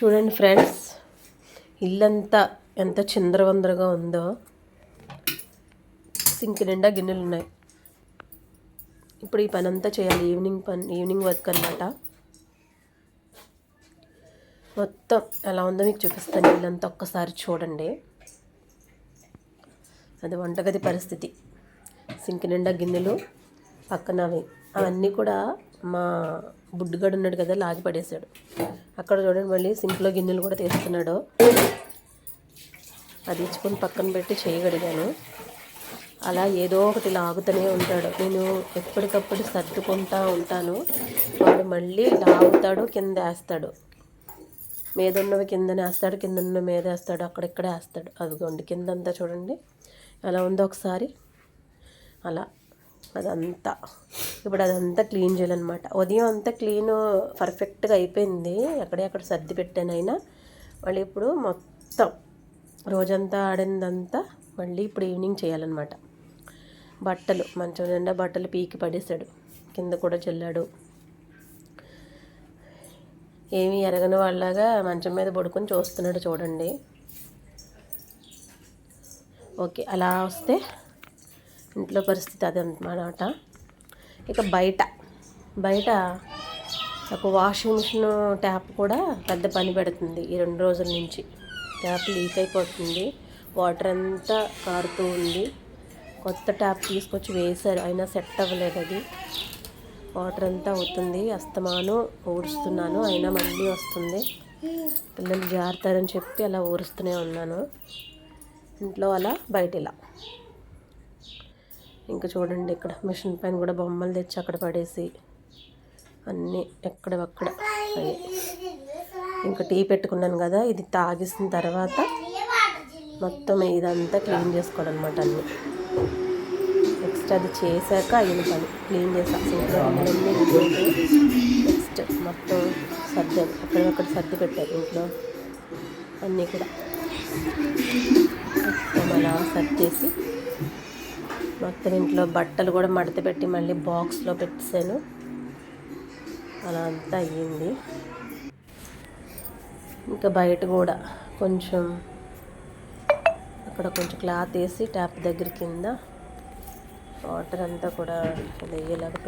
చూడండి ఫ్రెండ్స్, ఇల్లంతా ఎంత చిందరవందరగా ఉందో. సింక్ నిండా గిన్నెలు ఉన్నాయి. ఇప్పుడు ఈ పని అంతా చేయాలి, ఈవినింగ్ వర్క్ అన్నమాట. మొత్తం ఎలా ఉందో మీకు చూపిస్తాను. ఇల్లంతా ఒక్కసారి చూడండి. అది వంటగది పరిస్థితి. సింక్ నిండా గిన్నెలు, పక్కనవి అవన్నీ కూడా మా బుడ్డుగాడు ఉన్నాడు కదా, లాగి పడేశాడు. అక్కడ చూడండి, మళ్ళీ సింక్లో గిన్నెలు కూడా తీస్తున్నాడు. అది ఇచ్చుకొని పక్కన పెట్టి చేయగలిగాను. అలా ఏదో ఒకటి లాగుతూనే ఉంటాడు. నేను ఎప్పటికప్పుడు సర్దుకుంటూ ఉంటాను. వాడు మళ్ళీ లాగుతాడు, కింద వేస్తాడు. మీద ఉన్నవి కిందనే వేస్తాడు, కింద ఉన్న మీద వేస్తాడు, అక్కడిక్కడే వేస్తాడు. అదిగోండి కిందంతా చూడండి ఎలా ఉందో ఒకసారి. అలా అదంతా ఇప్పుడు అదంతా క్లీన్ చేయాలన్నమాట. ఉదయం అంతా క్లీన్ పర్ఫెక్ట్గా అయిపోయింది. ఎక్కడెక్కడ సర్ది పెట్టానైనా మళ్ళీ ఇప్పుడు మొత్తం రోజంతా ఆడిందంతా మళ్ళీ ఇప్పుడు ఈవినింగ్ చేయాలన్నమాట. బట్టలు మంచం నిండా బట్టలు పీకి పడేశాడు, కింద కూడా చల్లాడు. ఏమీ ఎరగని వాళ్ళలాగా మంచం మీద పడుకొని చూస్తున్నాడు చూడండి. ఓకే, అలా వస్తే ఇంట్లో పరిస్థితి అది అన్నమాట. ఇక బయట ఒక వాషింగ్ మిషన్ ట్యాప్ కూడా పెద్ద పని పెడుతుంది. ఈ 2 రోజుల నుంచి ట్యాప్ లీక్ అయిపోతుంది, వాటర్ అంతా కారుతూ ఉంది. కొత్త ట్యాప్ తీసుకొచ్చి వేశారు, అయినా సెట్ అవ్వలేదు. అది వాటర్ అంతా అవుతుంది. అస్తమాను ఊరుస్తున్నాను, అయినా మళ్ళీ వస్తుంది. పిల్లలు జారుతారని చెప్పి అలా ఊరుస్తూనే ఉన్నాను. ఇంట్లో అలా, బయట ఇలా. ఇంకా చూడండి, ఇక్కడ మిషన్ పైన కూడా బొమ్మలు తెచ్చి అక్కడ పడేసి అన్నీ ఎక్కడవక్కడ అయ్యి. ఇంకా టీ పెట్టుకున్నాను కదా, ఇది తాగేసిన తర్వాత మొత్తం ఇదంతా క్లీన్ చేసుకోవాలన్నమాట. అన్నీ నెక్స్ట్ అది చేశాక అయిన పని క్లీన్ చేసాను. నెక్స్ట్ మొత్తం సర్దాను, అక్కడక్కడ సర్ది పెట్టాను. ఇంట్లో అన్నీ కూడా మొత్తం అలా సర్దేసి మొత్తం ఇంట్లో బట్టలు కూడా మడత పెట్టి మళ్ళీ బాక్స్లో పెట్టేశాను. అలా అంతా అయ్యింది. ఇంకా బయట కూడా కొంచెం అక్కడ కొంచెం క్లాత్ వేసి ట్యాప్ దగ్గర కింద వాటర్ అంతా కూడా వేయేలాగా